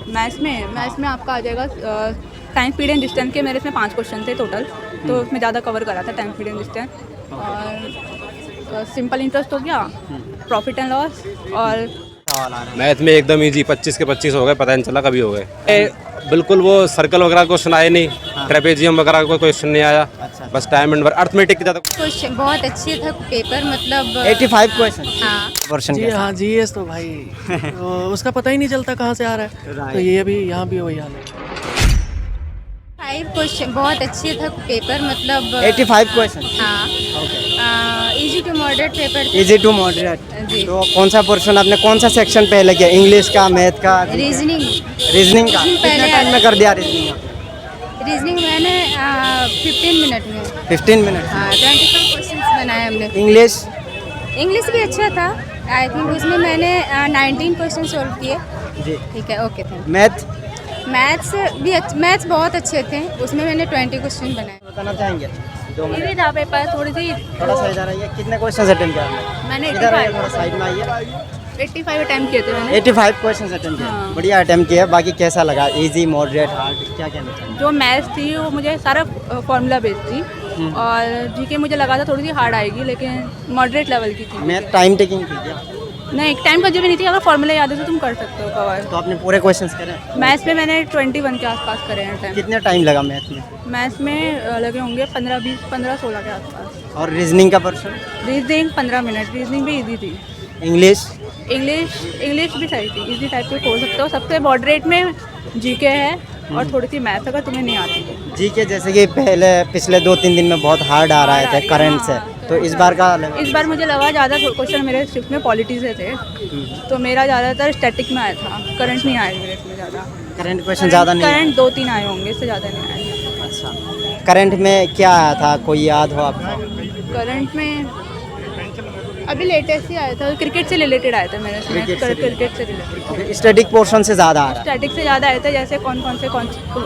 Maths में आपका आ जाएगा टाइम पीरियड एंड डिस्टेंस के मेरे इसमें 5 क्वेश्चन थे टोटल, तो उसमें ज़्यादा कवर करा था टाइम पीरियड एंड डिस्टेंस और सिंपल इंटरेस्ट हो गया, प्रॉफिट एंड लॉस और मैथ में एकदम इजी 25 के 25 हो गए, पता नहीं चला कभी हो गए। बिल्कुल वो सर्कल वगैरह क्वेश्चन आए नहीं, ट्रेपेजियम वगैरह कोई क्वेश्चन नहीं आया, बस टाइम एंड अर्थमेटिक ज़्यादा क्वेश्चन बहुत अच्छे था पेपर, मतलब 85 क्वेश्चन। हाँ वर्षन जी हाँ जीएस तो भाई तो उसका पता ही नहीं चलता कहाँ से आ रहा है, तो ये भी यहाँ भी वही हाल है। 5 क्वेश्चन बहुत अच्छे था पेपर, मतलब 85 क्वेश्चन। हाँ easy to moderate paper. Easy to moderate. जी। तो कौन सा पोर्शन आपने कौन सा सेक्शन पहले किया, इंग्लिश का, मैथ का, रीजनिंग रीजनिंग का? कितने टाइम में कर दिया रीजनिंग? रीजनिंग मैंने 15 मिनट में 15 मिनट। हाँ 25 क्वेश्चन बनाए हमने। इंग्लिश? इंग्लिश भी अच्छा था, आई थिंक उसमें मैंने 19 क्वेश्चन सॉल्व किए। जी। ठीक है, ओके थैंक। मैथ? मैथ्स बहुत अच्छे थे, उसमें मैंने 20 क्वेश्चन बनाए। बताना चाहेंगे? 2 मिनट। इजी था पेपर, थोड़ी सी थोड़ा सा इधर आइए, कितने क्वेश्चन अटेंड किया आपने? मैंने इधर आइए, थोड़ा साइड में आइए। 85 अटेम्प्ट किए थे मैंने। 85 क्वेश्चन अटेंड किया। हाँ। बढ़िया अटेम्प्ट किया। बाकी कैसा लगा, इजी, मॉडरेट, हार्ड, क्या कहना चाहिए? जो मैथ्स थी वो मुझे सारा फॉर्मूला बेस्ड थी और जीके मुझे लगा था थोड़ी सी हार्ड आएगी, लेकिन मॉडरेट लेवल की थी। मैथ टाइम टेकिंग थी क्या? नहीं, टाइम का जो भी नहीं थी, अगर फॉर्मूला याद है तो तुम कर सकते हो कवर। तो आपने पूरे क्वेश्चंस करे? मैथ्स में मैंने 21 के आसपास करे हैं टाइम। कितना टाइम लगा मैथ में? मैथ्स में लगे होंगे 15-16 के आसपास। और रीजनिंग का पोर्शन? रीजनिंग 15 मिनट, रीजनिंग भी इजी थी। इंग्लिश? इंग्लिश भी सही थी, इजी टाइप के खोल सकते हो। सबसे मॉडरेट में जीके है और थोड़ी सी मैथ्स अगर तुम्हें नहीं आती तो। जी के जैसे कि पिछले 2-3 दिन में बहुत हार्ड आ रहे थे करंट से, तो इस बार का इस बार मुझे लगा ज़्यादा क्वेश्चन मेरे शिफ्ट में पॉलिटी से थे, तो मेरा ज़्यादातर स्टैटिक में आया था, करंट नहीं आया मेरे इसमें ज़्यादा। करंट क्वेश्चन ज़्यादा नहीं? करंट 2-3 आए होंगे, इससे ज़्यादा नहीं आए। अच्छा, करंट में क्या आया था, कोई याद हो आपको? करंट में अभी लेटेस्ट ही आया था, क्रिकेट से रिलेटेड आया था मेरे इसमें, क्रिकेट से क्रिकेट से रिलेटेड। स्टैटिक पोर्शन से ज़्यादा आ रहा स्टैटिक से ज़्यादा आया था, जैसे कौन से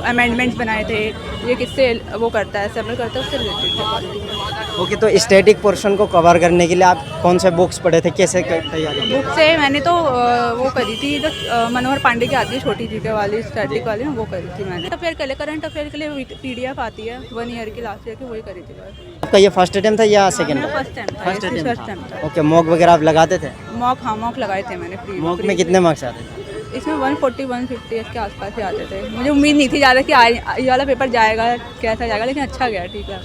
अमेंडमेंट्स बनाए थे, ये किससे वो करता है, सेबल करता है, उससे रिलेटेड था पॉलिटी में। ओके, तो स्टैटिक पोर्शन को कवर करने के लिए आप कौन से बुक्स पढ़े थे, कैसे तैयारी की? बुक से मैंने तो वो करी थी जो मनोहर पांडे की आती है छोटी जीके वाली, स्टैटिक वाली ना, वो करी थी मैंने। अफेयर के लिए, करंट अफेयर के लिए PDF आती है 1 ईयर की, लास्ट ईयर की, वही करी थी बस। आपका ये फर्स्ट अटेम्प्ट था या सेकेंड? मेरा फर्स्ट टाइम था। ओके, मॉक वगैरह आप लगाते थे? मॉक लगाए थे मैंने प्री। मॉक में कितने मार्क्स आते थे? इसमें 140-150 इसके आसपास ही आते थे। मुझे उम्मीद नहीं थी ज़्यादा कि ये वाला पेपर जाएगा, कैसा जाएगा, लेकिन अच्छा गया, ठीक है।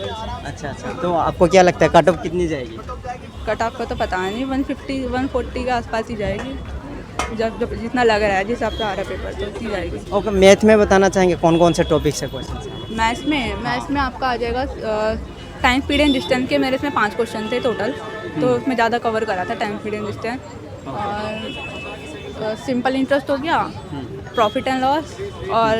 अच्छा, तो आपको क्या लगता है कट ऑफ कितनी जाएगी? कट ऑफ का तो पता नहीं, 150-140 के आसपास ही जाएगी, जब जितना लग रहा है, जिस हिसाब से आ रहा है पेपर, तो उतनी जाएगी। ओके, मैथ में बताना चाहेंगे कौन कौन से टॉपिक से क्वेश्चन? मैथ्स में आपका आ जाएगा टाइम पीरियड डिस्टेंस के मेरे इसमें 5 क्वेश्चन थे टोटल, तो उसमें ज़्यादा कवर करा था टाइम पीरियड डिस्टेंस और सिंपल इंटरेस्ट हो गया, प्रॉफिट एंड लॉस और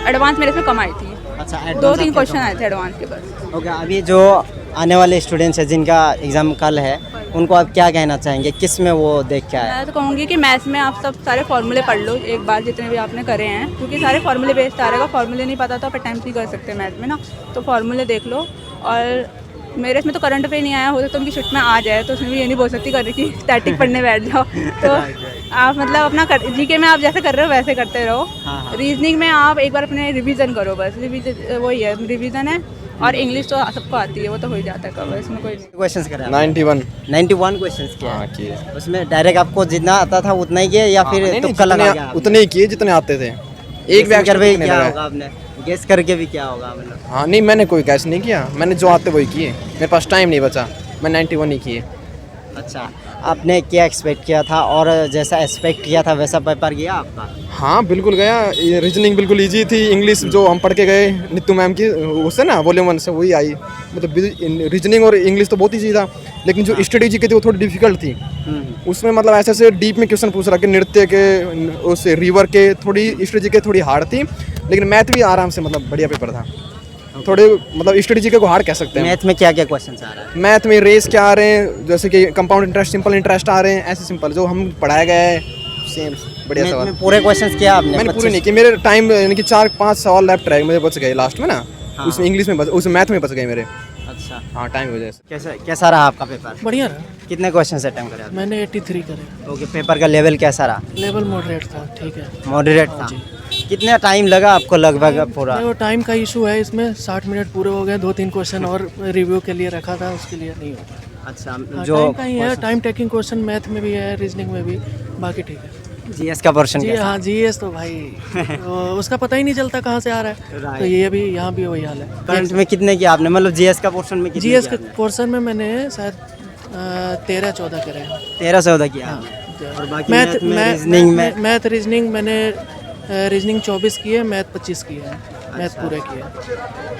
एडवांस मेरे इसमें कम आई थी। अच्छा, 2-3 क्वेश्चन आए थे एडवांस के बस। ओके, अभी जो आने वाले स्टूडेंट्स हैं जिनका एग्ज़ाम कल है, उनको आप क्या कहना चाहेंगे, किस में वो देख के आए? मैं तो कहूँगी कि मैथ्स में आप सब सारे फॉर्मूले पढ़ लो एक बार, जितने भी आपने करे हैं, क्योंकि सारे फॉर्मूले बेस्ड आ रहेगा। फॉर्मूले नहीं पता तो आप अटैम्प्ट नहीं कर सकते मैथ में ना, तो फॉर्मूले देख लो। और मेरे इसमें तो करंट पे नहीं आया, हो सकता उनकी शिफ्ट में आ जाए, तो उसमें भी ये नहीं बोल सकती कर कि स्टैटिक पढ़ने बैठ जाओ। तो आप मतलब अपना जीके में आप जैसे कर रहे हो वैसे करते रहो। रीजनिंग में आप एक बार अपने रिवीजन करो, बस रिवीजन वही है, रिवीजन है। और इंग्लिश तो सबको आती है, वो तो हो ही जाता है कवर, इसमें कोई क्वेश्चंस करा? 91 क्वेश्चंस किए। उसमें डायरेक्ट आपको जितना आता था उतना ही किए या फिर तुक्का लगा गया? उतने ही किए जितने आते थे। एक बैच करके क्या होगा, आपने गेस करके भी क्या होगा मतलब? हाँ नहीं, मैंने कोई गैस नहीं किया, मैंने जो आते वही किए, मेरे पास टाइम नहीं बचा, मैं 91 ही किए। अच्छा, आपने क्या एक्सपेक्ट किया था और जैसा एक्सपेक्ट किया था वैसा पेपर गया आपका? हाँ बिल्कुल गया। ये रीजनिंग बिल्कुल इजी थी, इंग्लिश जो हम पढ़ के गए नीतू मैम की, उससे ना वॉल्यूम 1 से वही आई। मतलब रीजनिंग और इंग्लिश तो बहुत ईजी था, लेकिन जो स्टडी जी के थे वो थोड़ी डिफिकल्ट थी। उसमें मतलब ऐसे ऐसे डीप में क्वेश्चन पूछ रहा कि नृत्य के, उस रिवर के, थोड़ी स्टडी जी के थोड़ी हार्ड थी, लेकिन मैथ भी आराम से मतलब बढ़िया पेपर था। थोड़े मतलब स्टडी जी के को हार्ड कह सकते हैं। मैथ में क्या क्या क्वेश्चन आ रहा है? मैथ में रेस क्या आ रहे हैं, जैसे कि कंपाउंड इंटरेस्ट, सिंपल इंटरेस्ट आ रहे हैं, ऐसे सिंपल जो हम पढ़ाया गया है, सेम बढ़िया मैथ सवाल। में पूरे क्वेश्चंस किया आपने? मैंने पूरे नहीं किए, मेरे टाइम यानी कि 4-5 सवाल लेफ्ट रहे, मुझे बच गए लास्ट में ना। उसमें इंग्लिश में उसमें मैथ में बच गए मेरे। अच्छा, हाँ टाइम की वजह से। कैसा कैसा रहा आपका पेपर? बढ़िया रहा। कितने क्वेश्चन अटेम्प्ट करे आपने? मैंने 83 करे। ओके, पेपर का लेवल कैसा रहा? लेवल मॉडरेट था, ठीक है। मॉडरेट था। कितना टाइम लगा आपको लगभग पूरा? देखो टाइम का इशू है इसमें, 60 मिनट पूरे हो गए, 2-3 क्वेश्चन और रिव्यू के लिए रखा था, उसके लिए नहीं होता। अच्छा, हाँ, जो टाइम का ही है, टाइम टेकिंग क्वेश्चन मैथ में भी है, रीजनिंग में भी, बाकी ठीक है। जीएस का पोर्शन जी कैसा? हाँ, जीएस तो भाई तो उसका पता ही नहीं चलता कहाँ से आ रहा है, Right. तो ये भी यहाँ भी वही हाल है। करंट में कितने किया आपने, मतलब जीएस का पोर्शन में कितने जीएस के किया आपने? पोर्शन में मैंने शायद 13-14 करे हैं। 13-14 किया हाँ, आपने। और बाकी मैथ में, रीजनिंग में? मैथ रीजनिंग मैंने रीजनिंग 24 की है, मैथ 25 की है, मैथ पूरे किए।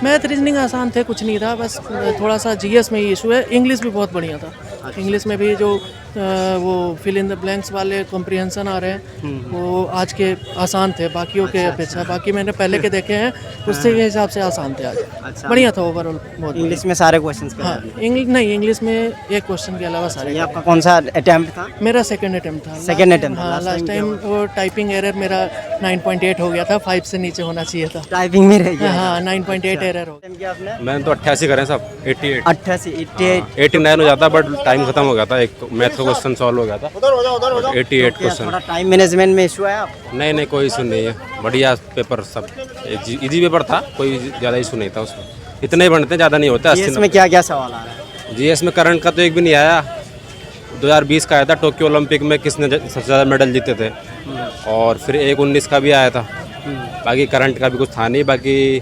मैथ रीजनिंग आसान थे, कुछ नहीं था, बस थोड़ा सा जीएस में ही इशू है। इंग्लिश भी बहुत बढ़िया था। इंग्लिश में भी जो वो फिल इन द ब्लैंक्स वाले कॉम्प्रिहेंशन आ रहे हैं वो आज के आसान थे बाकियों के अपेक्षा। बाकी मैंने पहले के देखे हैं, उससे के हिसाब से आसान थे आज। अच्छा। बढ़िया था ओवरऑल, बहुत इंग्लिश में सारे क्वेश्चंस बढ़िया। करे? हाँ, इंग्लिश नहीं, इंग्लिश में एक क्वेश्चन के अलावा सारे। ये आपका कौन सा अटेम्प्ट था? मेरा सेकंड अटेम्प्ट था। Second attempt था, हाँ, last लास्ट time टाइम वो टाइपिंग एरर मेरा 9.8 हो गया था, 5 से नीचे होना चाहिए था। टाइपिंग में रह गया? हाँ, 9.8 एरर हो। Attempt किया आपने? मैंने तो 88 करे सब 88 88, 88। 89 हो जाता बट टाइम खत्म हो गया था। एक तो मैथ का क्वेश्चन सॉल्व हो गया था, 88 क्या क्वेश्चन। थोड़ा टाइम मैनेजमेंट में इशू है आपको? नहीं नहीं, कोई इशू नहीं है, बढ़िया पेपर सब इजी पेपर था, कोई ज़्यादा इशू नहीं था उसमें। इतने ही बनते हैं, ज़्यादा नहीं होता। जीएस में क्या क्या सवाल आ रहा है? जीएस में करंट का तो एक भी नहीं आया। 2020 का आया था, टोक्यो ओलंपिक में किसने सबसे ज़्यादा मेडल जीते थे, और फिर एक 19 का भी आया था। बाकी करंट का भी कुछ था नहीं। बाकी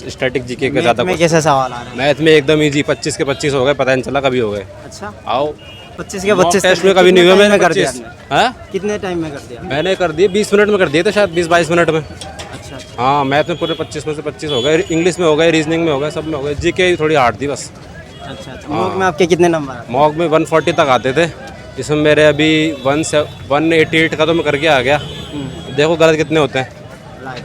स्टैटिक जीके का ज़्यादा में कैसे सवाल आ रहे हैं? मैथ में एकदम इजी, 25 के 25 हो गए, पता नहीं चला कभी हो गए। अच्छा, आओ 25 के 25 टेस्ट में कभी नहीं हुआ मैंने कर दिया 25। आपने? हाँ, कितने टाइम में कर दिया? मैंने कर दिए 20 मिनट में कर दिए थे, शायद 20-22 मिनट में। अच्छा, हाँ, मैथ में पूरे 25 में से 25 हो गए, इंग्लिश में हो गए, रीजनिंग में हो गए, सब में हो गए। जीके थोड़ी हार्ड थी बस। अच्छा। मॉक में आपके कितने नंबर आए? मॉक में 140 तक आते थे, इसमें मेरे अभी 188 का तो मैं करके आ गया। देखो गलत कितने होते हैं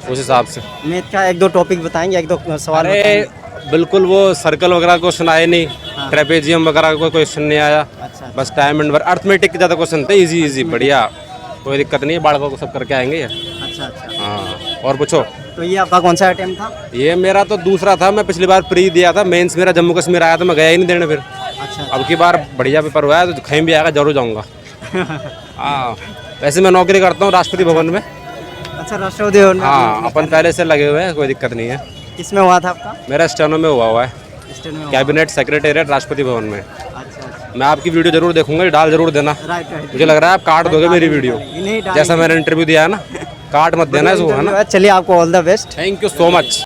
उस हिसाब से। मैथ का 1-2 टॉपिक बताएंगे, 1-2 सवाल अरे बताएंगे? बिल्कुल, वो सर्कल वगैरह क्वेश्चन आए नहीं, ट्रेपेजियम वगैरह कोई क्वेश्चन नहीं आया। अच्छा। बस टाइम एंड वर्क, अर्थमेटिक के ज़्यादा क्वेश्चन थे, इजी बढ़िया, कोई दिक्कत नहीं है, बालकों को सब करके आएंगे ये। अच्छा अच्छा। हाँ, और पूछो। तो ये आपका कौन सा अटेम्प्ट था? ये मेरा तो दूसरा था, मैं पिछली बार प्री दिया था, मेंस मेरा जम्मू कश्मीर आया था, मैं गया ही नहीं देने फिर। अच्छा। अब की बार बढ़िया पेपर हुआ है, तो कहीं भी आएगा जरूर जाऊँगा। हाँ, वैसे मैं नौकरी करता हूँ राष्ट्रपति भवन में। अच्छा, राष्ट्रपति भवन में? हाँ, अपन पहले से लगे हुए हैं, कोई दिक्कत नहीं है। किसमें हुआ था आपका? मेरा स्टेनो में हुआ है, स्टेट में हुआ? कैबिनेट सेक्रेटेरिएट राष्ट्रपति भवन में। अच्छा अच्छा। मैं आपकी वीडियो जरूर देखूंगा, डाल जरूर देना। राइट। मुझे लग रहा है आप काट दोगे मेरी वीडियो, नहीं, जैसा मैंने इंटरव्यू दिया है ना, काट मत देना इसको, है ना। चलिए, आपको all the best. Thank you so much.